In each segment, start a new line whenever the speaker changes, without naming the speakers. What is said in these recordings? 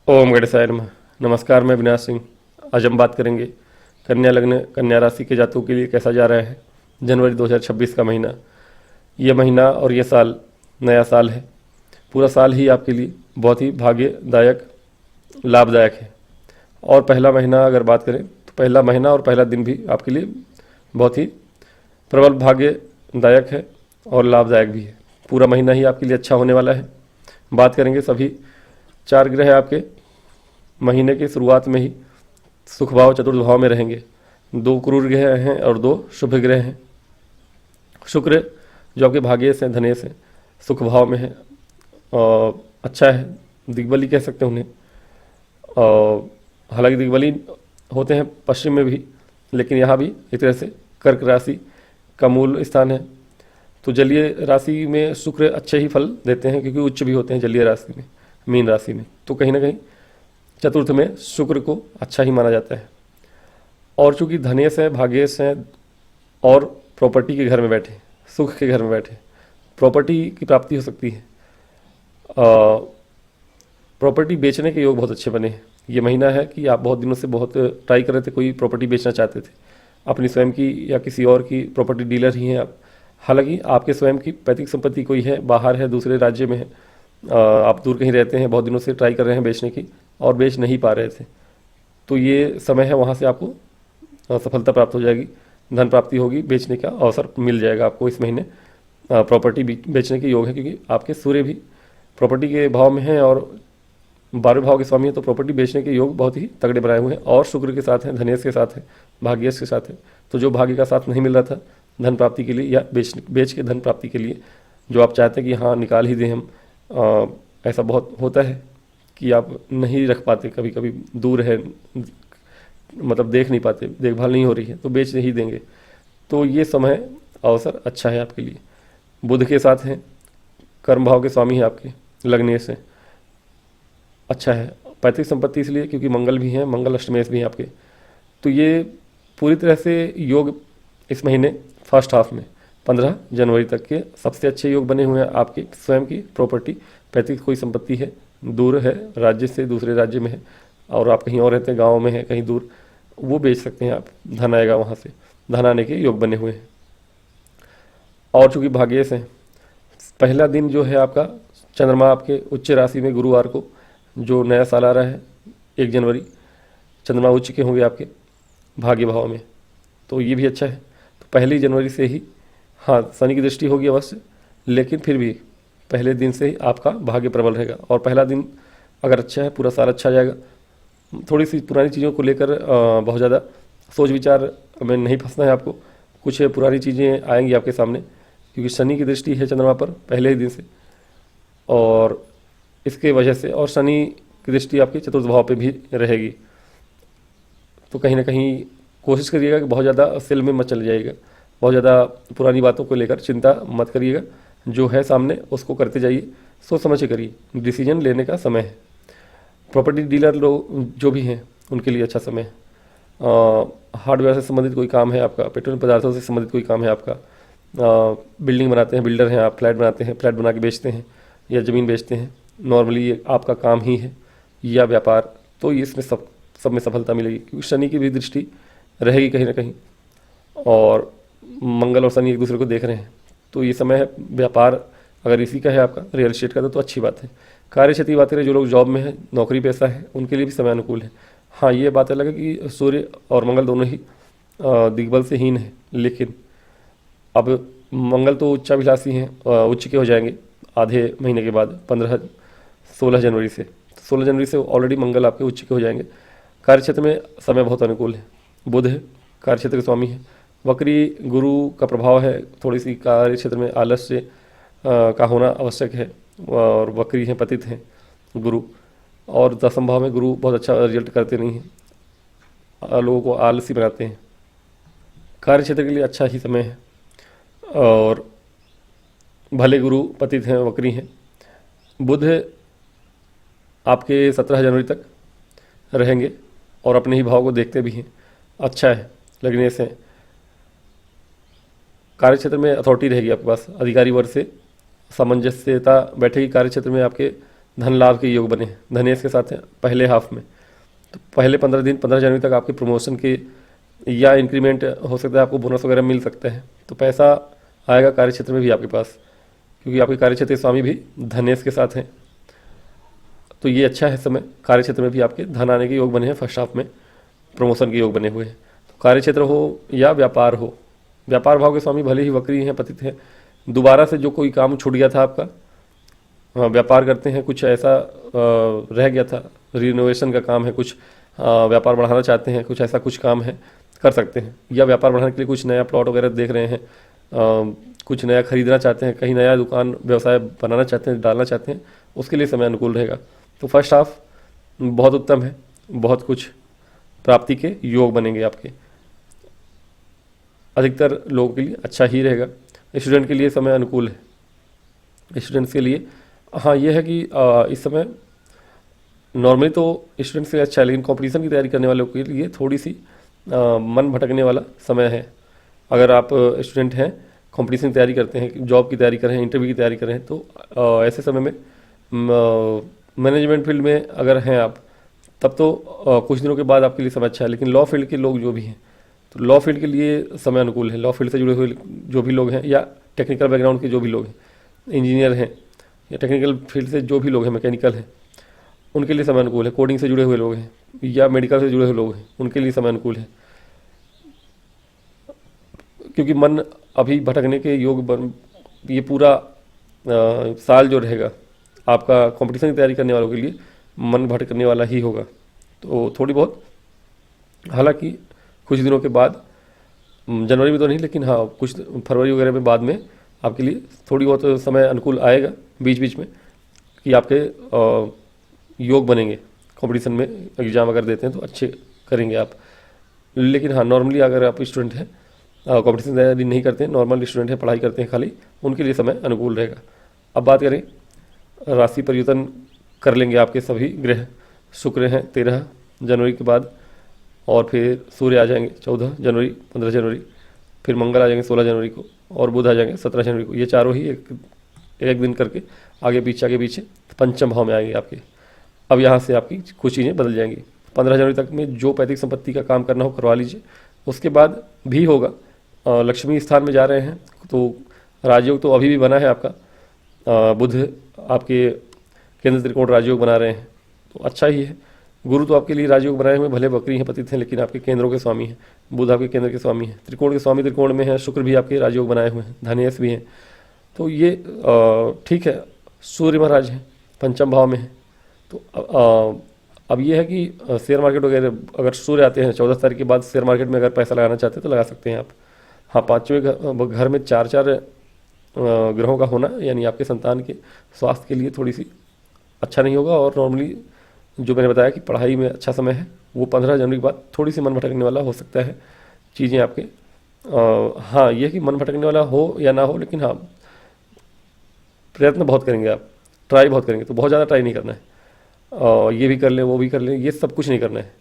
ओम गणेशाय नमः। नमस्कार, मैं विनाश सिंह। आज हम बात करेंगे कन्या लग्न कन्या राशि के जातकों के लिए कैसा जा रहा है जनवरी 2026 का महीना। ये महीना और ये साल नया साल है। पूरा साल ही आपके लिए बहुत ही भाग्यदायक लाभदायक है। और पहला महीना अगर बात करें तो पहला महीना और पहला दिन भी आपके लिए बहुत ही प्रबल भाग्यदायक है और लाभदायक भी है। पूरा महीना ही आपके लिए अच्छा होने वाला है। बात करेंगे सभी 4 ग्रह आपके महीने की शुरुआत में ही सुख भाव चतुर्थ भाव में रहेंगे। 2 क्रूर ग्रह हैं और 2 शुभ ग्रह हैं। शुक्र जो आपके भाग्येश हैं, धनेश हैं, सुख भाव में है और अच्छा है, दिग्बली कह सकते हैं उन्हें। और हालांकि दिग्बली होते हैं पश्चिम में भी, लेकिन यहाँ भी एक तरह से कर्क राशि का मूल स्थान है। तो जलीय राशि में शुक्र अच्छे ही फल देते हैं क्योंकि उच्च भी होते हैं जलीय राशि में, मीन राशि में। तो कहीं ना कहीं चतुर्थ में शुक्र को अच्छा ही माना जाता है। और चूंकि धनेश है, भाग्येश है और प्रॉपर्टी के घर में बैठे, सुख के घर में बैठे, प्रॉपर्टी की प्राप्ति हो सकती है। प्रॉपर्टी बेचने के योग बहुत अच्छे बने हैं। ये महीना है कि आप बहुत दिनों से बहुत ट्राई कर रहे थे, कोई प्रॉपर्टी बेचना चाहते थे, अपनी स्वयं की या किसी और की प्रॉपर्टी डीलर ही हैं आप। हालांकि आपके स्वयं की पैतृक संपत्ति कोई है, बाहर है, दूसरे राज्य में है, आप दूर कहीं रहते हैं, बहुत दिनों से ट्राई कर रहे हैं बेचने की और बेच नहीं पा रहे थे, तो ये समय है, वहाँ से आपको सफलता प्राप्त हो जाएगी, धन प्राप्ति होगी, बेचने का अवसर मिल जाएगा आपको इस महीने। प्रॉपर्टी बेचने के योग है क्योंकि आपके सूर्य भी प्रॉपर्टी के भाव में है और 12वें भाव के स्वामी है, तो प्रॉपर्टी बेचने के योग बहुत ही तगड़े बनाए हुए हैं। और शुक्र के साथ हैं, धनेश के साथ है, भाग्येश के साथ है। तो जो भाग्य का साथ नहीं मिल रहा था धन प्राप्ति के लिए या बेच के धन प्राप्ति के लिए, जो आप चाहते हैं कि हाँ निकाल ही दें हम, ऐसा बहुत होता है कि आप नहीं रख पाते, कभी कभी दूर है, मतलब देख नहीं पाते, देखभाल नहीं हो रही है, तो बेच ही देंगे। तो ये समय अवसर अच्छा है आपके लिए। बुध के साथ हैं, कर्म भाव के स्वामी है आपके, लग्नेश है, अच्छा है। पैतृक संपत्ति इसलिए क्योंकि मंगल भी हैं, मंगल अष्टमेश भी हैं आपके। तो ये पूरी तरह से योग इस महीने फर्स्ट हाफ में 15 जनवरी तक के सबसे अच्छे योग बने हुए हैं। आपकी स्वयं की प्रॉपर्टी, पैतृक कोई संपत्ति है, दूर है, राज्य से दूसरे राज्य में है और आप कहीं और रहते हैं, गाँव में है, कहीं दूर, वो बेच सकते हैं आप, धन आएगा वहाँ से, धन आने के योग बने हुए हैं। और चूँकि भाग्येश हैं, पहला दिन जो है आपका चंद्रमा आपके उच्च राशि में गुरुवार को, जो नया साल आ रहा है 1 जनवरी, चंद्रमा उच्च के होंगे आपके भाग्य भाव में, तो ये भी अच्छा है। तो पहली जनवरी से ही, हाँ शनि की दृष्टि होगी अवश्य, लेकिन फिर भी पहले दिन से ही आपका भाग्य प्रबल रहेगा। और पहला दिन अगर अच्छा है, पूरा साल अच्छा जाएगा। थोड़ी सी पुरानी चीज़ों को लेकर बहुत ज़्यादा सोच विचार में नहीं फंसना है आपको। कुछ पुरानी चीज़ें आएंगी आपके सामने क्योंकि शनि की दृष्टि है चंद्रमा पर पहले ही दिन से, और इसके वजह से, और शनि की दृष्टि आपके चतुर्थ भाव पे भी रहेगी। तो कहीं ना कहीं कोशिश करिएगा कि बहुत ज़्यादा सेल में मत चले जाइएगा, बहुत ज़्यादा पुरानी बातों को लेकर चिंता मत करिएगा, जो है सामने उसको करते जाइए, सोच समझ के करिए। डिसीजन लेने का समय है। प्रॉपर्टी डीलर लोग जो भी हैं उनके लिए अच्छा समय है। हार्डवेयर से संबंधित कोई काम है आपका, पेट्रोलियम पदार्थों से संबंधित कोई काम है आपका, बिल्डिंग बनाते हैं, बिल्डर हैं आप, फ्लैट बनाते हैं, फ्लैट बना के बेचते हैं या ज़मीन बेचते हैं, नॉर्मली ये आपका काम ही है, या व्यापार, तो ये इसमें सब में सफलता मिलेगी क्योंकि शनि की भी दृष्टि रहेगी कहीं ना कहीं, और मंगल और शनि एक दूसरे को देख रहे हैं। तो ये समय है, व्यापार अगर इसी का है आपका, रियल एस्टेट का, तो अच्छी बात है। कार्य क्षेत्र की बात करें, जो लोग जॉब में हैं, नौकरी पेशा है, उनके लिए भी समय अनुकूल है। हाँ ये बात अलग है कि सूर्य और मंगल दोनों ही दिग्बल से हीन है, लेकिन अब मंगल तो उच्चाभिलाषी हैं, उच्च के हो जाएंगे आधे महीने के बाद, 16 जनवरी से। 16 जनवरी से ऑलरेडी मंगल आपके उच्च के हो जाएंगे। कार्य क्षेत्र में समय बहुत अनुकूल है। बुध है, कार्य क्षेत्र के स्वामी है। वक्री गुरु का प्रभाव है, थोड़ी सी कार्य क्षेत्र में आलस्य का होना आवश्यक है, और वक्री हैं, पतित हैं गुरु, और 10वें भाव में गुरु बहुत अच्छा रिजल्ट करते नहीं हैं, लोगों को आलसी बनाते हैं। कार्य क्षेत्र के लिए अच्छा ही समय है, और भले गुरु पतित हैं, वक्री हैं। बुध आपके 17 जनवरी तक रहेंगे और अपने ही भाव को देखते भी हैं, अच्छा है, लगने से। कार्य क्षेत्र में अथॉरिटी रहेगी आपके पास, अधिकारी वर्ग से सामंजस्यता बैठेगी। कार्य क्षेत्र में आपके धन लाभ के योग बने, धनेश के साथ हैं पहले हाफ में। तो पहले 15 दिन 15 जनवरी तक आपके प्रमोशन के या इंक्रीमेंट हो सकता है, आपको बोनस वगैरह मिल सकता है। तो पैसा आएगा कार्य क्षेत्र में भी आपके पास, क्योंकि आपके कार्य क्षेत्र के स्वामी भी धनेश के साथ हैं। तो ये अच्छा है समय, कार्य क्षेत्र में भी आपके धन आने के योग बने हैं, फर्स्ट हाफ में प्रमोशन के योग बने हुए हैं। तो कार्य क्षेत्र हो या व्यापार हो, व्यापार भाव के स्वामी भले ही वक्री हैं, पतित हैं, दोबारा से जो कोई काम छूट गया था आपका, व्यापार करते हैं, कुछ ऐसा रह गया था, रिनोवेशन का काम है, कुछ व्यापार बढ़ाना चाहते हैं, कुछ ऐसा कुछ काम है, कर सकते हैं। या व्यापार बढ़ाने के लिए कुछ नया प्लॉट वगैरह देख रहे हैं, कुछ नया खरीदना चाहते हैं, कहीं नया दुकान व्यवसाय बनाना चाहते हैं, डालना चाहते हैं, उसके लिए समय अनुकूल रहेगा। तो फर्स्ट हाफ बहुत उत्तम है, बहुत कुछ प्राप्ति के योग बनेंगे आपके, अधिकतर लोगों के लिए अच्छा ही रहेगा। स्टूडेंट के लिए समय अनुकूल है। स्टूडेंट्स के लिए हाँ ये है कि इस समय नॉर्मली तो स्टूडेंट्स के लिए अच्छा है, लेकिन कंपटीशन की तैयारी करने वालों के लिए थोड़ी सी मन भटकने वाला समय है। अगर आप स्टूडेंट हैं, कंपटीशन की तैयारी करते हैं, जॉब की तैयारी कर रहे हैं, इंटरव्यू की तैयारी कर रहे हैं, तो ऐसे समय में मैनेजमेंट फील्ड में अगर हैं आप, तब तो कुछ दिनों के बाद आपके लिए समय अच्छा है। लेकिन लॉ फील्ड के लोग जो भी हैं, तो लॉ फील्ड के लिए समय अनुकूल है। लॉ फील्ड से जुड़े हुए जो भी लोग हैं, या टेक्निकल बैकग्राउंड के जो भी लोग हैं, इंजीनियर हैं, या टेक्निकल फील्ड से जो भी लोग हैं, मैकेनिकल हैं, उनके लिए समय अनुकूल है। कोडिंग से जुड़े हुए लोग हैं या मेडिकल से जुड़े हुए लोग हैं, उनके लिए समय अनुकूल है, क्योंकि मन अभी भटकने के योग ये पूरा साल जो रहेगा आपका कंपटीशन की तैयारी करने वालों के लिए मन भटकने वाला ही होगा। तो थोड़ी बहुत, हालांकि कुछ दिनों के बाद, जनवरी में तो नहीं, लेकिन हाँ कुछ फरवरी वगैरह में बाद में आपके लिए थोड़ी बहुत समय अनुकूल आएगा बीच बीच में, कि आपके योग बनेंगे। कंपटीशन में एग्ज़ाम अगर देते हैं तो अच्छे करेंगे आप। लेकिन हाँ नॉर्मली अगर आप स्टूडेंट हैं, कंपटीशन तैयारी नहीं करते हैं, नॉर्मल स्टूडेंट हैं, पढ़ाई करते हैं खाली, उनके लिए समय अनुकूल रहेगा। अब बात करें, राशि परिवर्तन कर लेंगे आपके सभी ग्रह। शुक्र हैं 13 जनवरी के बाद, और फिर सूर्य आ जाएंगे 14 जनवरी, 15 जनवरी, फिर मंगल आ जाएंगे 16 जनवरी को, और बुध आ जाएंगे 17 जनवरी को। ये चारों ही एक दिन करके आगे पीछे पंचम भाव में आएंगे आपके। अब यहाँ से आपकी कुछ चीज़ें बदल जाएंगी। 15 जनवरी तक में जो पैतृक संपत्ति का काम करना हो करवा लीजिए, उसके बाद भी होगा। लक्ष्मी स्थान में जा रहे हैं, तो राजयोग तो अभी भी बना है आपका। बुध आपके केंद्र त्रिकोण राजयोग बना रहे हैं, तो अच्छा ही है। गुरु तो आपके लिए राजयोग बनाए हुए, भले बकरी हैं, पतित हैं, लेकिन आपके केंद्रों के स्वामी हैं। बुध आपके केंद्र के स्वामी हैं, त्रिकोण के स्वामी त्रिकोण में है। शुक्र भी आपके राजयोग बनाए हुए हैं, धनेश भी हैं, तो ये ठीक है। सूर्य महाराज हैं, पंचम भाव में है। तो अब ये है कि शेयर मार्केट वगैरह, अगर सूर्य आते हैं 14 तारीख के बाद, शेयर मार्केट में अगर पैसा लगाना चाहते हैं तो लगा सकते हैं आप। हाँ, पाँचवें घर में 4 ग्रहों का होना, यानी आपके संतान के स्वास्थ्य के लिए थोड़ी सी अच्छा नहीं होगा। और नॉर्मली जो मैंने बताया कि पढ़ाई में अच्छा समय है, वो 15 जनवरी के बाद थोड़ी सी मन भटकने वाला हो सकता है चीज़ें आपके। हाँ, ये कि मन भटकने वाला हो या ना हो, लेकिन हाँ प्रयत्न बहुत करेंगे आप, ट्राई बहुत करेंगे, तो बहुत ज़्यादा ट्राई नहीं करना है। ये भी कर लें, वो भी कर लें, ये सब कुछ नहीं करना है।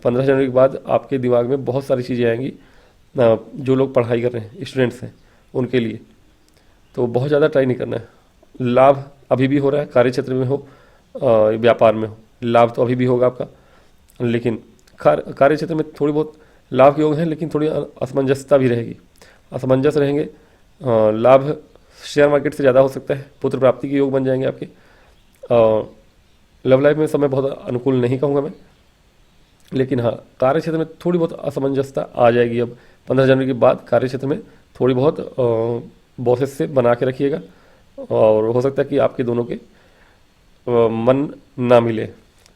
15 जनवरी के बाद आपके दिमाग में बहुत सारी चीज़ें आएंगी, जो लोग पढ़ाई कर रहे हैं, स्टूडेंट्स हैं, उनके लिए तो बहुत ज़्यादा ट्राई नहीं करना है। लाभ अभी भी हो रहा है, कार्य क्षेत्र में हो, व्यापार में हो, लाभ तो अभी भी होगा आपका। लेकिन कार्य क्षेत्र में थोड़ी बहुत लाभ के योग हैं, लेकिन थोड़ी असमंजसता भी रहेगी, असमंजस रहेंगे। लाभ शेयर मार्केट से ज़्यादा हो सकता है, पुत्र प्राप्ति के योग बन जाएंगे आपके। लव लाइफ में समय बहुत अनुकूल नहीं कहूँगा मैं, लेकिन हाँ कार्य क्षेत्र में थोड़ी बहुत असमंजसता आ जाएगी। अब 15 जनवरी के बाद कार्य क्षेत्र में थोड़ी बहुत बॉसेस से बना के रखिएगा, और हो सकता है कि आपके दोनों के मन ना मिले,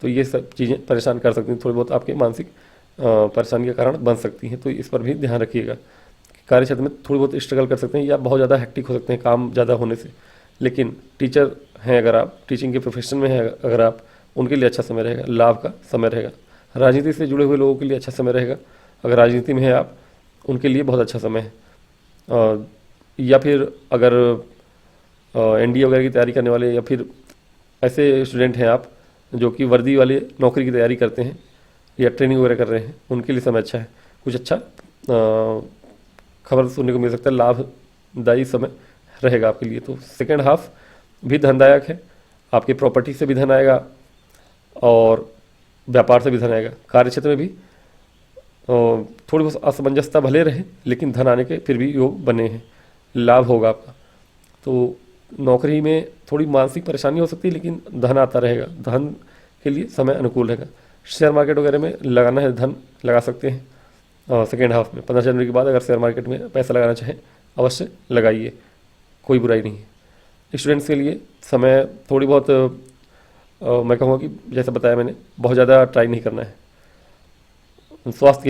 तो ये सब चीज़ें परेशान कर सकती हैं, थोड़ी बहुत आपके मानसिक परेशानी का कारण बन सकती हैं। तो इस पर भी ध्यान रखिएगा। कार्य क्षेत्र में थोड़ी बहुत स्ट्रगल कर सकते हैं, या बहुत ज़्यादा हेक्टिक हो सकते हैं काम ज़्यादा होने से। लेकिन टीचर हैं अगर आप, टीचिंग के प्रोफेशन में हैं अगर आप, उनके लिए अच्छा समय रहेगा, लाभ का समय रहेगा। राजनीति से जुड़े हुए लोगों के लिए अच्छा समय रहेगा, अगर राजनीति में है आप, उनके लिए बहुत अच्छा समय है। या फिर अगर एनडीए वगैरह की तैयारी करने वाले, या फिर ऐसे स्टूडेंट हैं आप जो कि वर्दी वाले नौकरी की तैयारी करते हैं या ट्रेनिंग वगैरह कर रहे हैं, उनके लिए समय अच्छा है। कुछ अच्छा खबर सुनने को मिल सकता है, लाभदायी समय रहेगा आपके लिए। तो सेकेंड हाफ भी धनदायक है, आपके प्रॉपर्टी से भी धन आएगा और व्यापार से भी धन आएगा। कार्य क्षेत्र में भी थोड़ी बहुत असमंजसता भले रहे, लेकिन धन आने के फिर भी योग बने हैं, लाभ होगा आपका। तो नौकरी में थोड़ी मानसिक परेशानी हो सकती है, लेकिन धन आता रहेगा, धन के लिए समय अनुकूल रहेगा। शेयर मार्केट वगैरह में लगाना है धन, लगा सकते हैं सेकेंड हाफ में। 15 जनवरी के बाद अगर शेयर मार्केट में पैसा लगाना चाहें अवश्य लगाइए, कोई बुराई नहीं है। स्टूडेंट्स के लिए समय थोड़ी बहुत मैं कहूँगा कि जैसे बताया मैंने, बहुत ज़्यादा ट्राई नहीं करना है। स्वास्थ्य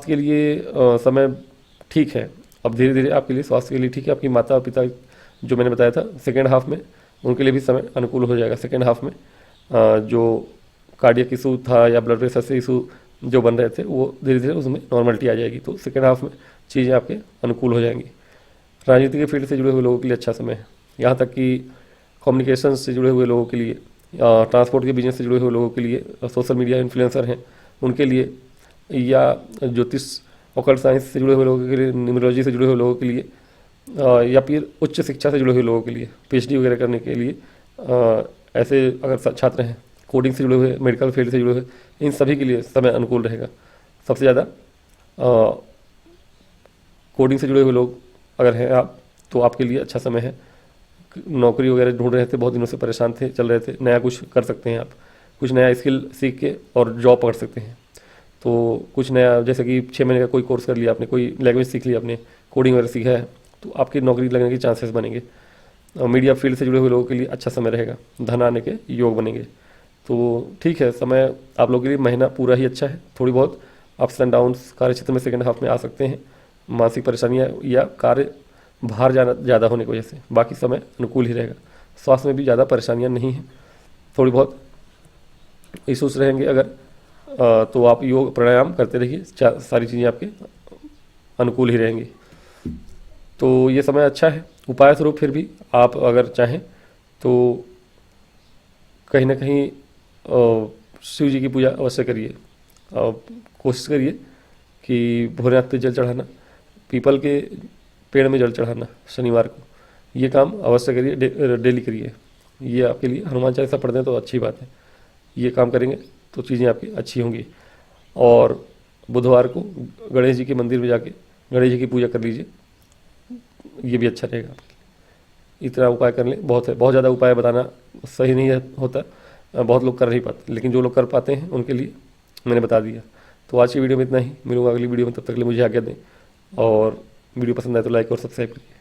के लिए समय ठीक है, अब धीरे धीरे आपके लिए स्वास्थ्य के लिए ठीक है। आपकी माता पिता जो मैंने बताया था सेकेंड हाफ में, उनके लिए भी समय अनुकूल हो जाएगा। सेकेंड हाफ में जो कार्डियक इशू था या ब्लड प्रेशर से इशू जो बन रहे थे, वो धीरे धीरे उसमें नॉर्मलिटी आ जाएगी, तो सेकेंड हाफ में चीज़ें आपके अनुकूल हो जाएंगी। राजनीति के फील्ड से जुड़े हुए लोगों के लिए अच्छा समय है, यहाँ तक कि कम्युनिकेशन से जुड़े हुए लोगों के लिए, ट्रांसपोर्ट के बिजनेस से जुड़े हुए लोगों के लिए, सोशल मीडिया इन्फ्लुएंसर हैं उनके लिए, या ज्योतिष ऑकल्ट साइंस से जुड़े हुए लोगों के लिए, न्यूमरोलॉजी से जुड़े हुए लोगों के लिए, या फिर उच्च शिक्षा से जुड़े हुए लोगों के लिए, पीएचडी वगैरह करने के लिए, ऐसे अगर छात्र हैं, कोडिंग से जुड़े हुए, मेडिकल फील्ड से जुड़े हुए, इन सभी के लिए समय अनुकूल रहेगा। सबसे ज़्यादा कोडिंग से जुड़े हुए लोग अगर हैं आप, तो आपके लिए अच्छा समय है। नौकरी वगैरह ढूंढ रहे थे, बहुत दिनों से परेशान थे, चल रहे थे, नया कुछ कर सकते हैं आप, कुछ नया स्किल सीख के और जॉब पकड़ सकते हैं। तो कुछ नया, जैसे कि 6 महीने का कोई कोर्स कर लिया आपने, कोई लैंग्वेज सीख लिया आपने, कोडिंग वगैरह सीखा है, तो आपकी नौकरी लगने के चांसेस बनेंगे। मीडिया फील्ड से जुड़े हुए लोगों के लिए अच्छा समय रहेगा, धन आने के योग बनेंगे। तो ठीक है, समय आप लोगों के लिए महीना पूरा ही अच्छा है। थोड़ी बहुत अप्स एंड डाउन्स कार्य क्षेत्र में सेकेंड हाफ में आ सकते हैं, मानसिक परेशानियाँ या कार्य भार ज़्यादा होने की वजह से, बाकी समय अनुकूल ही रहेगा। स्वास्थ्य में भी ज़्यादा परेशानियाँ नहीं हैं, थोड़ी बहुत इशूज़ रहेंगे अगर तो आप योग प्राणायाम करते रहिए, सारी चीज़ें आपके अनुकूल ही रहेंगी। तो ये समय अच्छा है। उपाय स्वरूप फिर भी आप अगर चाहें तो कहीं ना कहीं शिव जी की पूजा अवश्य करिए। कोशिश करिए कि भोलेनाथ पे जल चढ़ाना, पीपल के पेड़ में जल चढ़ाना शनिवार को, ये काम अवश्य करिए, डेली करिए। ये आपके लिए, हनुमान चालीसा पढ़ दें तो अच्छी बात है, ये काम करेंगे तो चीज़ें आपकी अच्छी होंगी। और बुधवार को गणेश जी के मंदिर में जाके गणेश जी की पूजा कर लीजिए, ये भी अच्छा रहेगा आपके लिए। इतना उपाय कर लें, बहुत है। बहुत ज़्यादा उपाय बताना सही नहीं होता, बहुत लोग कर नहीं पाते, लेकिन जो लोग कर पाते हैं उनके लिए मैंने बता दिया। तो आज की वीडियो में इतना ही, मिलूंगा अगली वीडियो में, तब तक के लिए मुझे आज्ञा दें। और वीडियो पसंद आए तो लाइक और सब्सक्राइब करिए।